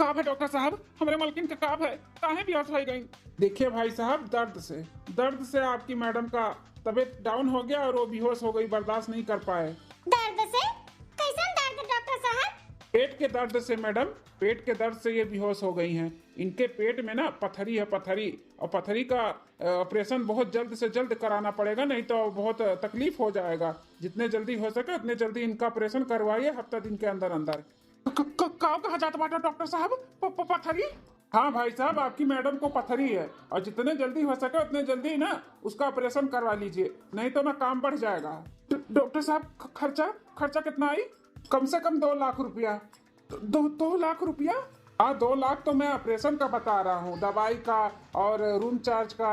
काब है डॉक्टर साहब, हमारे मालकिन का काब है, काहे भी हो गई। देखिए भाई साहब, दर्द से आपकी मैडम का तबीयत डाउन हो गया और वो बेहोश हो गई, बर्दाश्त नहीं कर पाए। दर्द से? कैसा दर्द डॉक्टर साहब? पेट के दर्द से मैडम, पेट के दर्द से ये बेहोश हो गई हैं। इनके पेट में ना पथरी है, पथरी, और पथरी का ऑपरेशन बहुत जल्द से जल्द कराना पड़ेगा, नहीं तो बहुत तकलीफ हो जाएगा। जितने जल्दी हो सके उतने जल्दी इनका ऑपरेशन करवाइए, हफ्ता दिन के अंदर अंदर। कहा जाता बाटा डॉक्टर साहब, पथरी? हाँ भाई साहब, आपकी मैडम को पथरी है और जितने जल्दी हो सके उतने जल्दी ना उसका ऑपरेशन करवा लीजिए, नहीं तो ना काम बढ़ जाएगा। डॉक्टर साहब खर्चा कितना आई? कम से कम 2 लाख रुपया। 2 लाख रुपया? हाँ, 2 लाख तो मैं ऑपरेशन का बता रहा हूँ, दवाई का और रूम चार्ज का।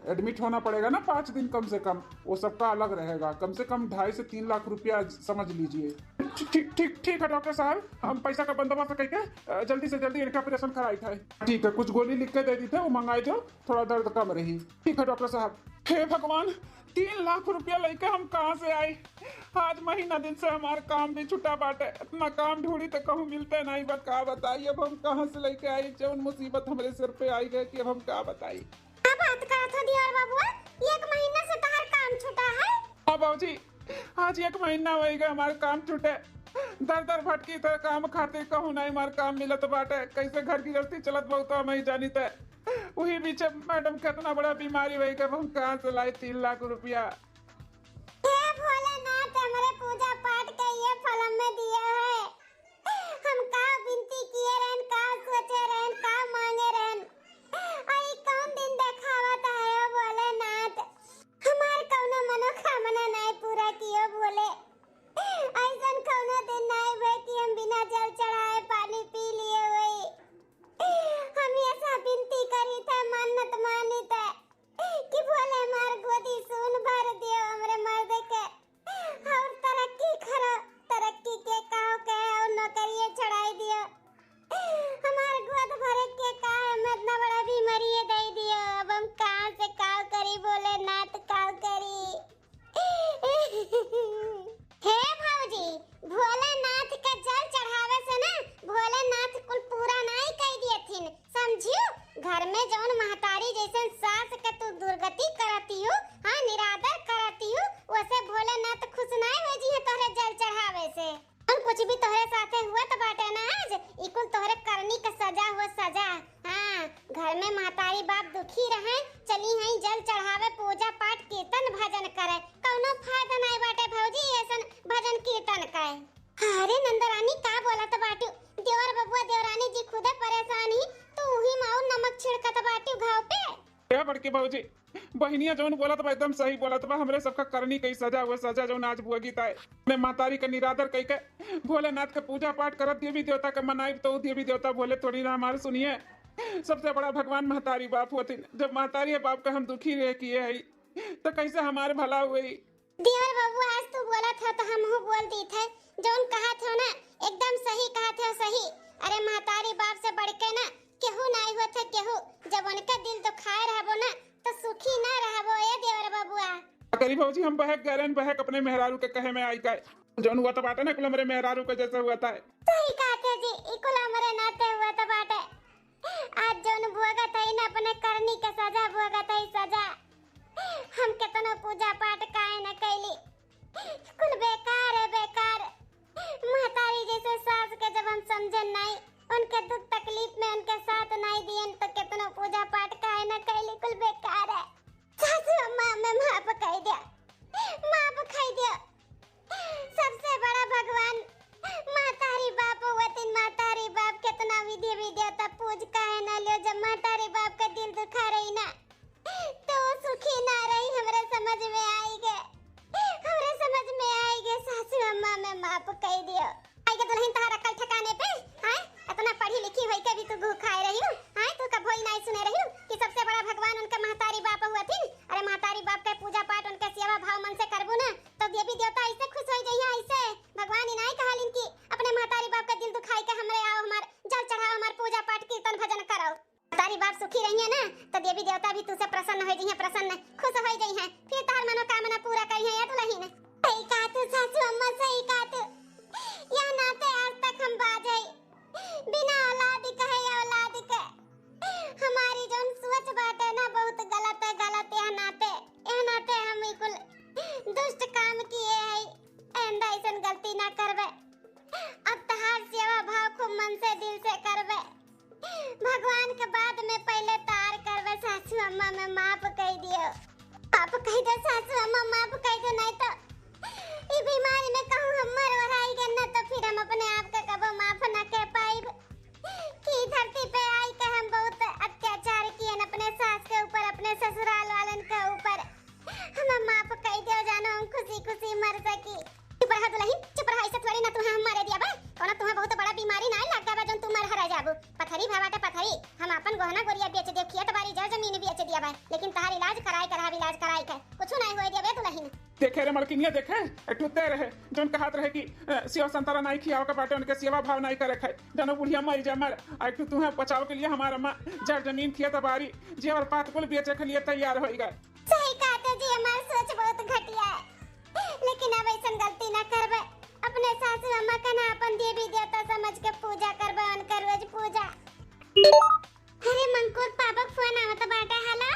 एडमिट होना पड़ेगा ना 5 दिन कम से कम, वो सबका अलग रहेगा। कम से कम 2.5 से 3 लाख रुपया समझ लीजिए। ठीक है डॉक्टर साहब, हम पैसा का बंदोबस्त करके जल्दी से जल्दी इनका ऑपरेशन कराई था। ठीक है, कुछ गोली लिख के दे दी थे, वो मंगाई दो, थोड़ा दर्द कम रही। ठीक है डॉक्टर साहब। हे भगवान, 3 लाख रुपया लेके हम कहाँ से आए? आज महीना दिन से हमारा काम भी छुट्टा बाटे, इतना काम ढूंढी तो कहूँ मिलते नहीं। बता बताइए, अब हम कहाँ से लेके आए? जौन मुसीबत हमारे सिर पे आई गई कि अब हम क्या बताइए। बात करत हो दियार बाबूआ, 1 महीना से तहार काम छूटा है। हाँ बाबूजी, आज 1 महीना हो गया हमारे काम छूटे। दर भटकी तो काम खाते कहूँ नहीं हमारे काम मिलत बाटे। कैसे घर की गृहस्थी चलत बहुत हम ही जानी थे। वही बीच मैडम कितना बड़ा बीमारी हुई कि हम कहाँ से लाई 3 लाख रुपया। हे भोलेनाथ, हमारे पूजा पाठ के ये फल में दिया है। हम का विनती किए रहन, का सोचे रहन, का मांगे रहन, आई कौन दिन देखावत है भोलेनाथ। हमार कौनो मनोकामना नहीं पूरा कियो भोले। ऐसन कौनो दिन नहीं हुए कि हम बिना जल चढ़ाए पानी पी लिए हुए। हम ये सब विनती करी थे, मन्नत मानी थे कि भोले हमार गोदी सुन भर दियो हमरे मर्द के, और तरक्की करो, तरक्की के कहो के और नौकरियां छड़ाई दियो। हमार गोद भरे के का में इतना बड़ा बीमारी दे दियो। अब हम कहां से काव करी भोलेनाथ, काव करी। हे भौजी, भोलेनाथ के जल चढ़ावे से ना भोलेनाथ कुल पूरा नहीं कह दियथिन, समझियो। घर में जौन महतारी जैसे सास के तू दुर्गति करती हो, हाँ निरादर करती हो, वैसे भोलेनाथ खुश नहीं हो जी है तोहरे जल चढ़ावे से। हम कुछ भी तोहरे साथे हुआ तो बाटे ना आज, इकुल तोहरे करनी का सजा हो सजा। हाँ, घर में महतारी बाप दुखी रहे, चली हैं जल चढ़ावे, पूजा पाठ कीर्तन भजन करे, कौनो फायदा नहीं बाटे भौजी ऐसन भजन कीर्तन करे। अरे नंदरानी का बोला तो बाटू, देवर बबुआ देवरानी जी खुदे परेशान ही, तो वही माऊ नमक छिड़कत बाटू घाव पे। क्या बड़के बाबूजी, बहनिया जौन बोला था एकदम सही बोला था। हमरे सबका करनी कई सजा हुआ, सजा जौन आज बुआ गीता है। मैं मातारी का निरादर कई के भोलेनाथ का पूजा पाठ करत, देवी देवता का मनाई, तो देवी देवता बोले थोड़ी ना हमारे सुनिए। सबसे बड़ा भगवान महतारी बाप होती, जब महतारी बाप का हम दुखी रह किए है तो कैसे हमारे भला हुई। देवर बबुआ आज तू बोला था तो हम बोल दी थे, जौन कहा था ना एकदम सही कहा था, सही। अरे महतारी बाप से बढ़ के ना केहू नहीं होते केहू, जब उनका दिल दुखाए रहबो ना तो सुखी ना रहबो ए देवर बबुआ। करी बाबूजी, हम बहक गैरन बहक अपने मेहरारू के कहे में आई का जौन हुआ तो बाटे ना कुल हमरे मेहरारू के जैसा हुआ था। सही कहा थे जी, इकुल हमरे नाते हुआ तो बाटे। आज जौन भोगत है ना अपने करनी के सजा भोगत है सजा। हम कितना पूजा पाठ काहे न कैली, कुल बेकार है बेकार। महतारी जैसे सास के जब हम समझन नहीं, उनके दुख तकलीफ में उनके साथ नहीं दियन तो कितना पूजा पाठ काहे न कैली, कुल बेकार है। सासू अम्मा में माफ कह दिया, माफ कह दिया। सबसे बड़ा भगवान महतारी बाप होतिन, महतारी बाप कितना विधि विद्याता पूज काहे न लियो। जब महतारी बाप का दिल दुखा रही ना तो सुखी ना रही, हमरे समझ में आई गे, हमरे समझ में आई गे। सासू अम्मा में माफ कह दियो। आई गे दुल्हन तहारा कल ठिकाने पे, हां इतना पढ़ी लिखी होई के भी तू भूखाए रही हो, हां तू का भोई नहीं सुने रही हो कि सबसे बड़ा भगवान उनके महतारी बाप हुआथिन। अरे महतारी बाप के पूजा पाठ उनके सेवा भाव मन से करबो ना तो देवी देवता ऐसे खुश हो जइया। ऐसे भगवान ही नहीं कहलिन कि अपने महतारी बाप का दिल दुखाई के हमरे आओ, हमार जल चढ़ाओ, हमार पूजा पाठ कीर्तन भजन करो। महतारी बाप सुखी रहिए ना तो देवी देवता भी तुझसे प्रसन्न हो जइया, प्रसन्न खुश हो जइया, फिर तार मनोकामना पूरा करिए या दुल्हन। सही कहा तू सासू अम्मा, सही कहा तू। या नाते आज तक हम बाजई बिना औलाद का दिल से करबे। भगवान के बाद में पहले तार करबे। सासू अम्मा में माफ कह दियो, माफ कह दे सासू अम्मा, माफ कह दे, नहीं तो ई बीमारी में कहूं हमर ओराई के न तो फिर हम अपने आप के कबो माफ न कर पाइब कि धरती पे आई के हम बहुत अत्याचार किए अपने सास के ऊपर, अपने ससुराल वालन के ऊपर। हम माफ कह दो जानो, हम खुशी खुशी मर सकी। चुप रह दुल्हन, चुप रह, ऐसे थोड़ी ना तू हम मारे दिया बा। कोनो तुम्हें बहुत बड़ा बीमारी ना लग गया बा जोन तू मर हरा जाबू। पथरी भावाटे पथरी, हम अपन गहना गोरिया बेच दे, खेत बाड़ी जमीन बेच दिया बा, लेकिन तहार इलाज कराई के कुछ नहीं होए दिया बे दुल्हन। देखे रे मलकिनिया, देखे टूटे रहे जोन कहत रहे कि सेवा संतरा नहीं खियाओ के बाटे, उनके सेवा भाव नहीं करे खाए, जानो बुढ़िया मर जा मर। आई तू तुम्हें बचाव के लिए हमारा मां जड़ जमीन खेत बाड़ी जेवर पात कुल बेचे के लिए तैयार हो गए। सही कहते जी, हमार सोच बहुत घटिया है, लेकिन अब ऐसा गलती न करबे। अपने सासू अम्मा का ना अपन देवी देवता समझ के पूजा करबे, उनकर रोज पूजा। अरे मंकुर पापा फोन आवत बाटे। हेलो,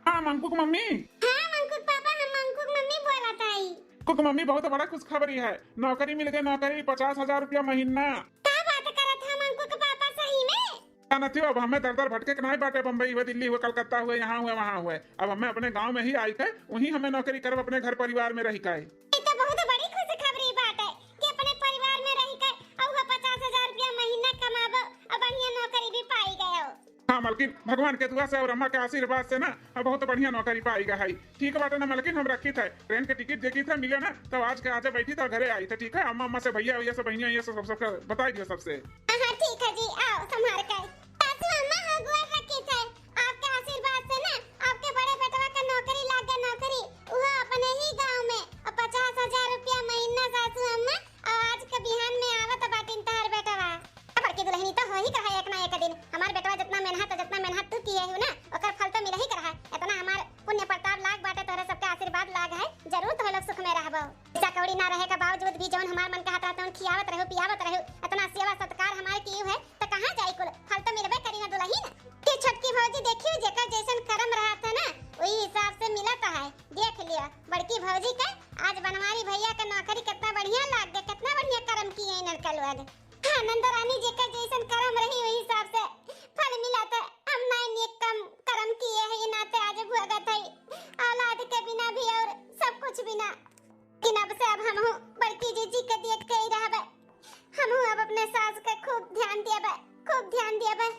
हां मंकुक मम्मी। हां मंकुर पापा, हम मंकुक मम्मी बोलत हई। कुक मम्मी बहुत बड़ा खुशखबरी है, नौकरी मिल गई, नौकरी 50,000 रुपया महीना। का बात करत है मंकुक पापा, सही में? ना थियो, अब हमें दर दर भटके के नहीं बाटे, बम्बई हुए, दिल्ली हुए, कलकत्ता हुए, यहाँ हुए वहाँ हुए। अब हमें अपने गांव में ही आई के वहीं हमें नौकरी करब, अपने घर परिवार में रही के। ये तो बहुत बड़ी खुशखबरी बात है कि अपने परिवार में रही के और 50,000 रुपया महीना कमाबो और बढ़िया नौकरी भी पाई गए हो। हाँ मलकिन, भगवान के दुआ से और अम्मा के आशीर्वाद से ना बहुत बढ़िया नौकरी पाई गई है। ठीक बाटे ना मलकिन, हम रखी थे, ट्रेन के टिकट देखी थे, मिले ना तो आज के आज बैठी था, घरे आई थे। ठीक है, अम्मा से भैया ये सब बहनिया ये सब बता दियो सबसे। हाँ ठीक है जी, आओ संभाल कर। सासू अम्मा हगुआ रखी थे, आपके आशीर्वाद से ना आपके बड़े बेटवा का नौकरी लग गया, नौकरी वो अपने ही गांव में, और 50,000 रुपया महीना सासू अम्मा। और आज के बिहान में आवत बाटिन तार बेटवा। बड़की दुल्हनी तो हो ही कहा एक ना एक दिन। हमार बेटवा जितना मेहनत तू किए हो ना, ओकर फल तो मिल ही कर है। इतना हमार पुण्य प्रताप लाग बाटे, तोरे सबके आशीर्वाद लाग है, जरूर तो लोग सुख में रहबो। पैसा कौड़ी ना रहे के बावजूद भी जौन हमार मन कहता है खियावत रहो पियावत रहो, इतना सेवा सत्कार हमारे कियो है तो कहां जाई कुल, फल तो मिलबे करी ना दुल्हन। के छोटकी भौजी देखियो, जेकर जैसन कर्म रहा था ना वही हिसाब से मिलता है। देख लिया बड़की भौजी का आज बनवारी भैया का नौकरी कितना बढ़िया लाग गया, कितना बढ़िया कर्म किए इनर का लोग। हाँ नंदरानी जेकर जैसन कर्म रही वही हिसाब से फल मिला था। हम नहीं नेक कर्म किए हैं, नाते आज भुगत है औलाद के बिना भी और सब कुछ बिना। लेकिन अब से अब हम बड़की जीजी के देख के ही रहबे, हम अब अपने सास के खूब ध्यान देबे।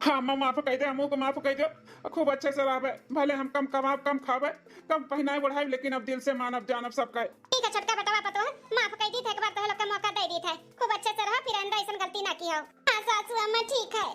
हाँ अम्मा माफ कह दे, हमू को माफ कह दो, खूब अच्छे से रहबे, भले हम कम कमाब, कम खाबे, कम पहनाए बढ़ाए, लेकिन अब दिल से मानब जानब सब कहे। ठीक है छोटका बेटा पतो माफ कह दी थे, एक बार तो लोग का मौका दे दी थे, खूब अच्छे से रहो, फिर अंदर ऐसा गलती ना की हो। हाँ सासू अम्मा ठीक है।